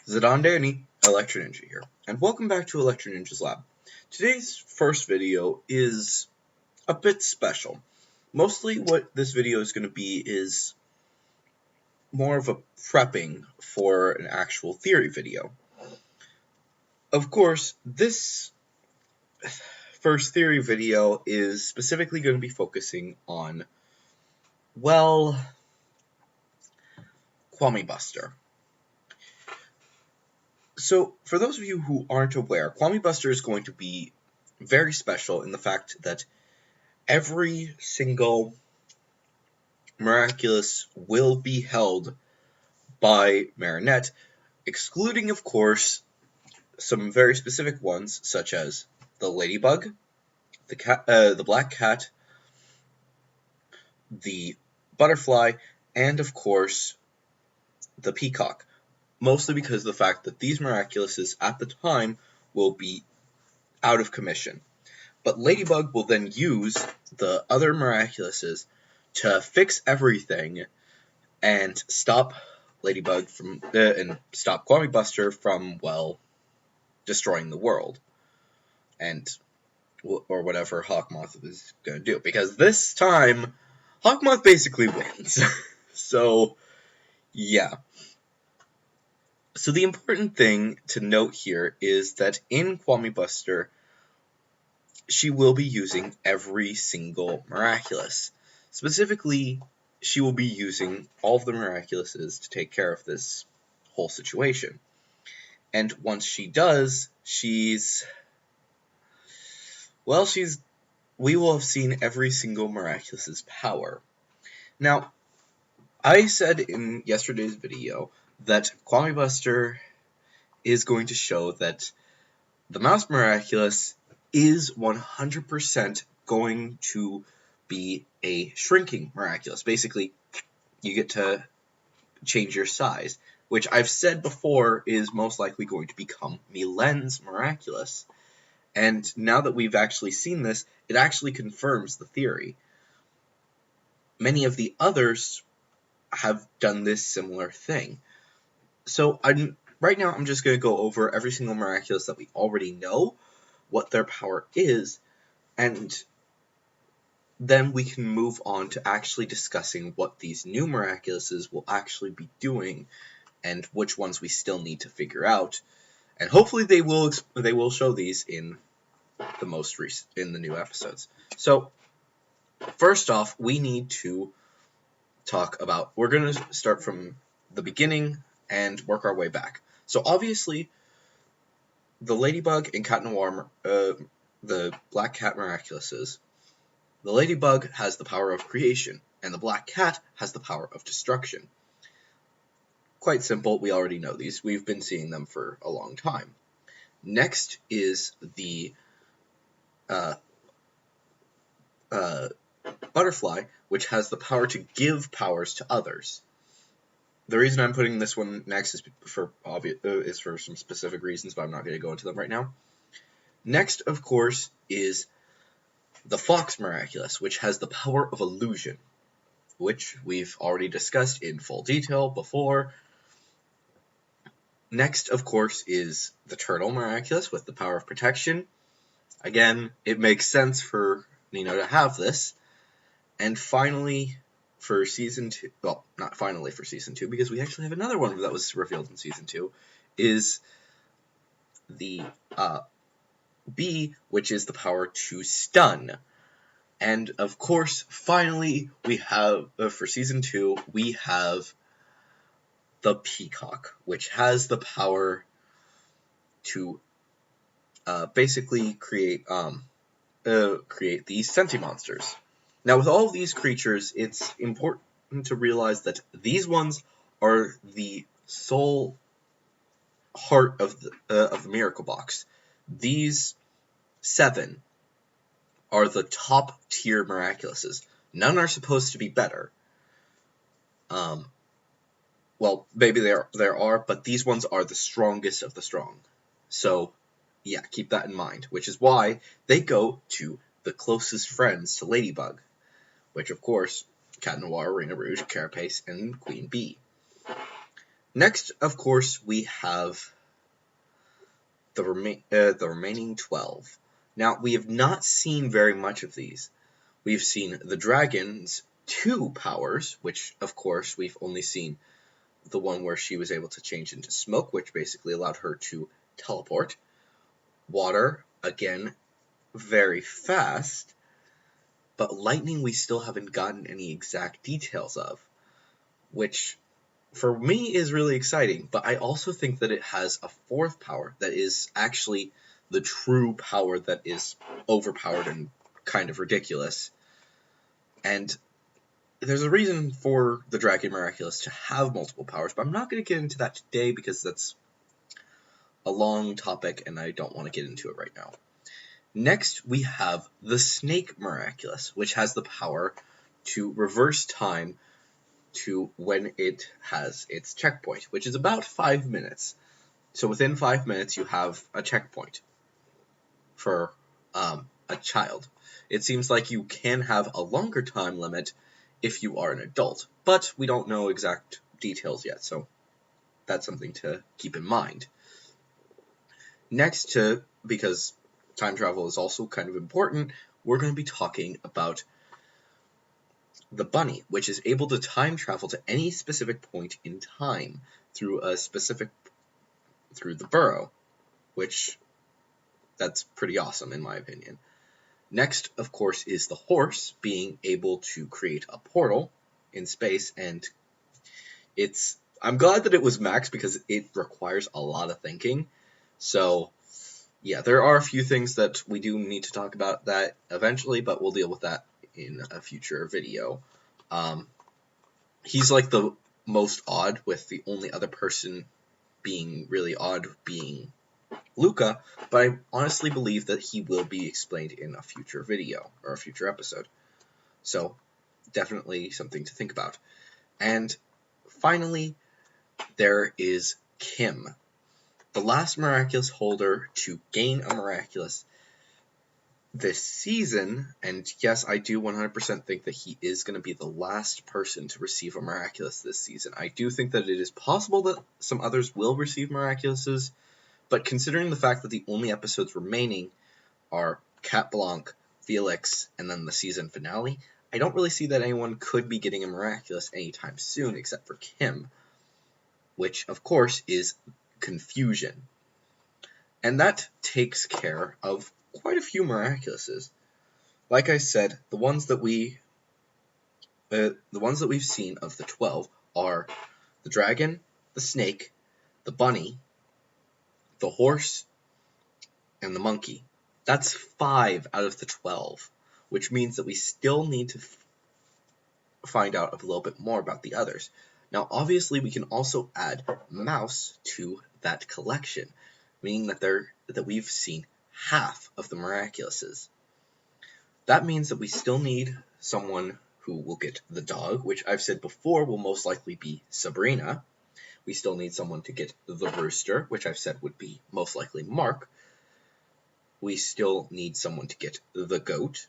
Zidane Danny, Electro Ninja here, and welcome back to Electro Ninja's Lab. Today's first video is a bit special. Mostly what this video is going to be is more of a prepping for an actual theory video. Of course, this first theory video is specifically going to be focusing on, well, Kwame Buster. So, for those of you who aren't aware, Kwame Buster is going to be very special in the fact that every single miraculous will be held by Marinette, excluding, of course, some very specific ones, such as the Ladybug, the Black Cat, the Butterfly, and, of course, the Peacock. Mostly because of the fact that these miraculouses at the time will be out of commission. But Ladybug will then use the other miraculouses to fix everything and stop Ladybug from and stop Kwame Buster from, well, destroying the world, and or whatever Hawkmoth is going to do. Because this time, Hawkmoth basically wins. So, yeah. So the important thing to note here is that in Kwame Buster, she will be using every single miraculous. Specifically, she will be using all of the miraculouses to take care of this whole situation. And once she does, we will have seen every single miraculous's power. Now, I said in yesterday's video that Kwame Buster is going to show that the Mouse Miraculous is 100% going to be a shrinking miraculous. Basically, you get to change your size, which I've said before is most likely going to become Milen's Miraculous. And now that we've actually seen this, it actually confirms the theory. Many of the others have done this similar thing. So right now I'm just going to go over every single miraculous that we already know, what their power is, and then we can move on to actually discussing what these new miraculouses will actually be doing and which ones we still need to figure out. And hopefully they will show these in the new episodes. So first off, we need to talk about, we're going to start from the beginning and work our way back. So obviously, the Ladybug and Cat Noir, the Black Cat miraculouses, the Ladybug has the power of creation, and the Black Cat has the power of destruction. Quite simple, we already know these. We've been seeing them for a long time. Next is the Butterfly, which has the power to give powers to others. The reason I'm putting this one next is for some specific reasons, but I'm not going to go into them right now. Next, of course, is the Fox Miraculous, which has the power of illusion, which we've already discussed in full detail before. Next, of course, is the Turtle Miraculous with the power of protection. Again, it makes sense for Nino to have this. And finally, for Season 2, well, not finally for Season 2, because we actually have another one that was revealed in Season 2, is the Bee, which is the power to stun. And, of course, finally, we have, for Season 2, we have the Peacock, which has the power to basically create these Senti monsters. Now, with all of these creatures, it's important to realize that these ones are the sole heart of the Miracle Box. These 7 are the top tier miraculouses. None are supposed to be better. Well, maybe there are, but these ones are the strongest of the strong. So, yeah, keep that in mind, which is why they go to the closest friends to Ladybug, which, of course, Cat Noir, Reina Rouge, Carapace, and Queen Bee. Next, of course, we have the remaining 12. Now, we have not seen very much of these. We've seen the dragon's 2 powers, which, of course, we've only seen the one where she was able to change into smoke, which basically allowed her to teleport. Water, again, very fast. But lightning we still haven't gotten any exact details of, which for me is really exciting, but I also think that it has a 4th power that is actually the true power that is overpowered and kind of ridiculous. And there's a reason for the Dragon Miraculous to have multiple powers, but I'm not going to get into that today because that's a long topic and I don't want to get into it right now. Next, we have the Snake Miraculous, which has the power to reverse time to when it has its checkpoint, which is about 5 minutes. So within 5 minutes, you have a checkpoint for a child. It seems like you can have a longer time limit if you are an adult, but we don't know exact details yet, so that's something to keep in mind. Next, because time travel is also kind of important, we're going to be talking about the bunny, which is able to time travel to any specific point in time through the burrow, which that's pretty awesome in my opinion. Next, of course, is the horse being able to create a portal in space, and I'm glad that it was Max because it requires a lot of thinking. So yeah, there are a few things that we do need to talk about that eventually, but we'll deal with that in a future video. He's like the most odd, with the only other person being really odd being Luca, but I honestly believe that he will be explained in a future video or a future episode. So definitely something to think about. And finally, there is Kim, the last miraculous holder to gain a miraculous this season, and yes, I do 100% think that he is going to be the last person to receive a miraculous this season. I do think that it is possible that some others will receive miraculouses, but considering the fact that the only episodes remaining are Cat Blanc, Felix, and then the season finale, I don't really see that anyone could be getting a miraculous anytime soon except for Kim, which of course is confusion. And that takes care of quite a few miraculouses. Like I said, the ones that we've seen of the 12 are the dragon, the snake, the bunny, the horse, and the monkey. That's 5 out of the 12, which means that we still need to find out a little bit more about the others. Now, obviously, we can also add Mouse to that collection, meaning that we've seen half of the miraculouses. That means that we still need someone who will get the dog, which I've said before will most likely be Sabrina. We still need someone to get the rooster, which I've said would be most likely Mark. We still need someone to get the goat,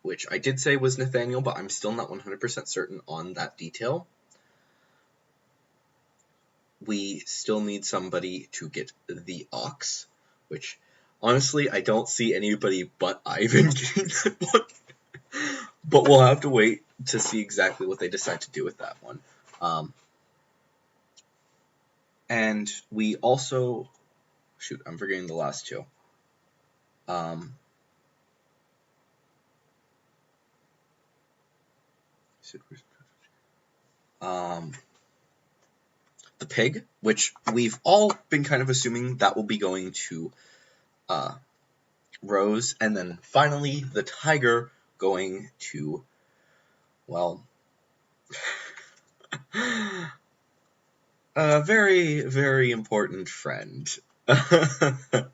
which I did say was Nathaniel, but I'm still not 100% certain on that detail. We still need somebody to get the ox, which honestly I don't see anybody but Ivan getting that one. But we'll have to wait to see exactly what they decide to do with that one. And we also... Shoot, I'm forgetting the last two. The pig, which we've all been kind of assuming that will be going to Rose, and then finally the tiger going to, well, a very, very important friend. That,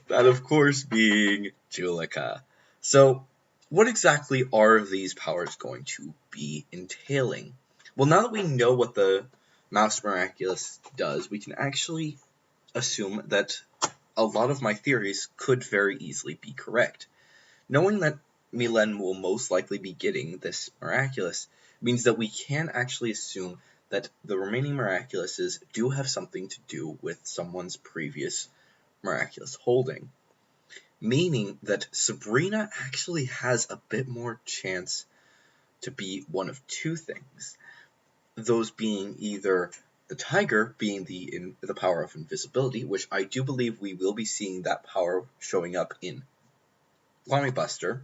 of course, being Juleka. So, what exactly are these powers going to be entailing? Well, now that we know what the Mouse Miraculous does, we can actually assume that a lot of my theories could very easily be correct. Knowing that Milen will most likely be getting this Miraculous means that we can actually assume that the remaining Miraculouses do have something to do with someone's previous Miraculous holding. Meaning that Sabrina actually has a bit more chance to be one of two things. Those being either the tiger being the power of invisibility, which I do believe we will be seeing that power showing up in Kwame Buster,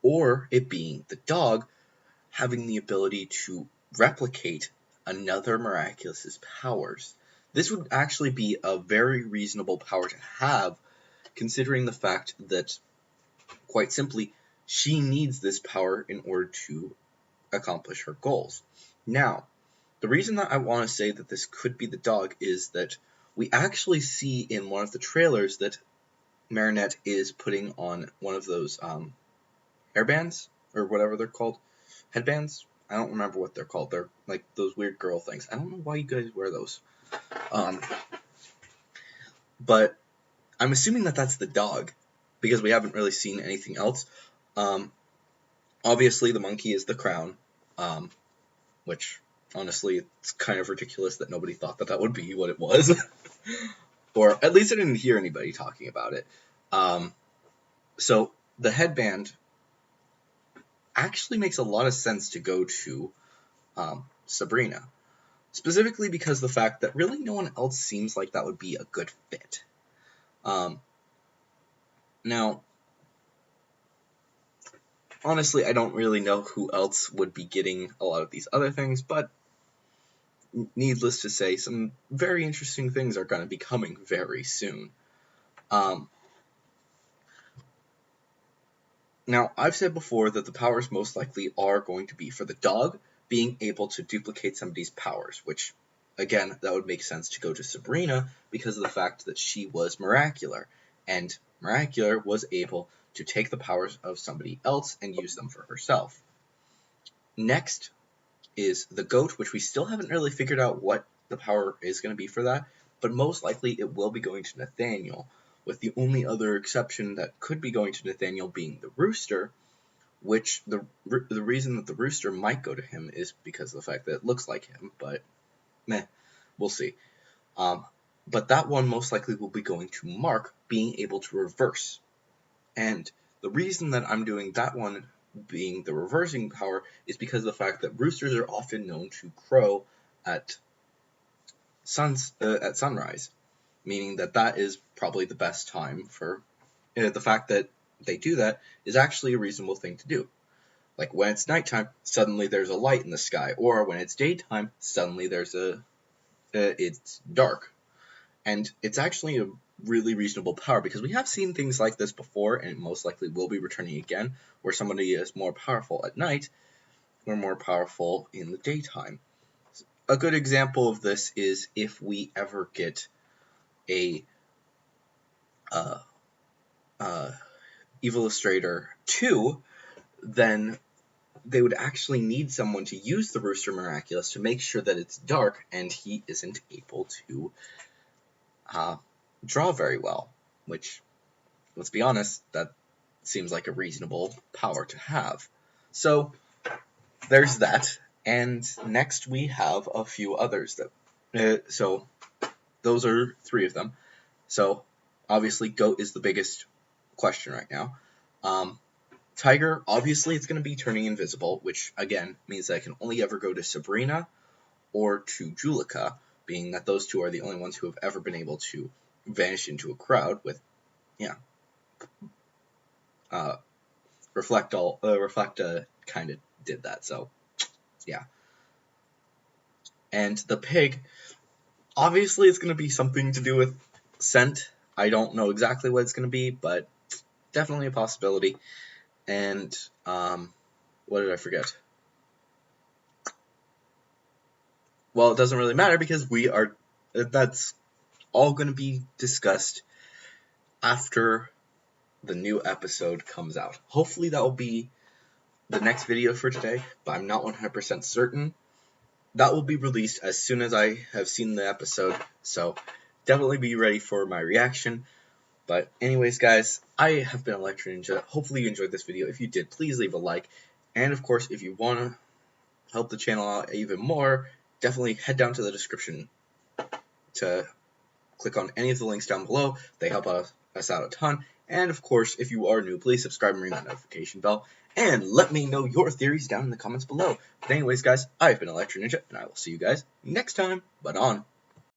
or it being the dog having the ability to replicate another Miraculous's powers. This would actually be a very reasonable power to have, considering the fact that, quite simply, she needs this power in order to accomplish her goals. Now, the reason that I want to say that this could be the dog is that we actually see in one of the trailers that Marinette is putting on one of those hairbands, or whatever they're called, headbands. I don't remember what they're called. They're like those weird girl things. I don't know why you guys wear those. But I'm assuming that that's the dog, because we haven't really seen anything else. Obviously, the monkey is the crown, which, honestly, it's kind of ridiculous that nobody thought that that would be what it was. Or at least I didn't hear anybody talking about it. So the headband actually makes a lot of sense to go to Sabrina. Specifically because the fact that really no one else seems like that would be a good fit. Now, honestly, I don't really know who else would be getting a lot of these other things, but needless to say, some very interesting things are going to be coming very soon. Now, I've said before that the powers most likely are going to be for the dog being able to duplicate somebody's powers, which, again, that would make sense to go to Sabrina because of the fact that she was Miracular, and Miracular was able to take the powers of somebody else and use them for herself. Next is the goat, which we still haven't really figured out what the power is going to be for that, but most likely it will be going to Nathaniel, with the only other exception that could be going to Nathaniel being the rooster, which the reason that the rooster might go to him is because of the fact that it looks like him, but meh, we'll see. But that one most likely will be going to Mark, being able to reverse. And the reason that I'm doing that one being the reversing power is because of the fact that roosters are often known to crow at sunrise, meaning that that is probably the best time for the fact that they do that is actually a reasonable thing to do. Like when it's nighttime, suddenly there's a light in the sky, or when it's daytime, suddenly it's dark. And it's actually a really reasonable power because we have seen things like this before, and it most likely will be returning again, where somebody is more powerful at night or more powerful in the daytime. A good example of this is if we ever get a Evilustrator 2, then they would actually need someone to use the Rooster Miraculous to make sure that it's dark and he isn't able to draw very well, which, let's be honest, that seems like a reasonable power to have. So, there's that, and next we have a few others. So, those are 3 of them. So, obviously, Goat is the biggest question right now. Tiger, obviously, it's going to be turning invisible, which, again, means that I can only ever go to Sabrina or to Juleka, being that those 2 are the only ones who have ever been able to vanish into a crowd with, Reflecta kind of did that, so, yeah. And the pig, obviously it's going to be something to do with scent. I don't know exactly what it's going to be, but definitely a possibility. And, what did I forget? Well, it doesn't really matter because that's all going to be discussed after the new episode comes out. Hopefully that will be the next video for today, but I'm not 100% certain. That will be released as soon as I have seen the episode, so definitely be ready for my reaction. But anyways, guys, I have been Electro Ninja. Hopefully you enjoyed this video. If you did, please leave a like. And of course, if you want to help the channel out even more, definitely head down to the description to click on any of the links down below. They help us out a ton. And of course, if you are new, please subscribe and ring that notification bell. And let me know your theories down in the comments below. But anyways, guys, I've been Electro Ninja, and I will see you guys next time. But on.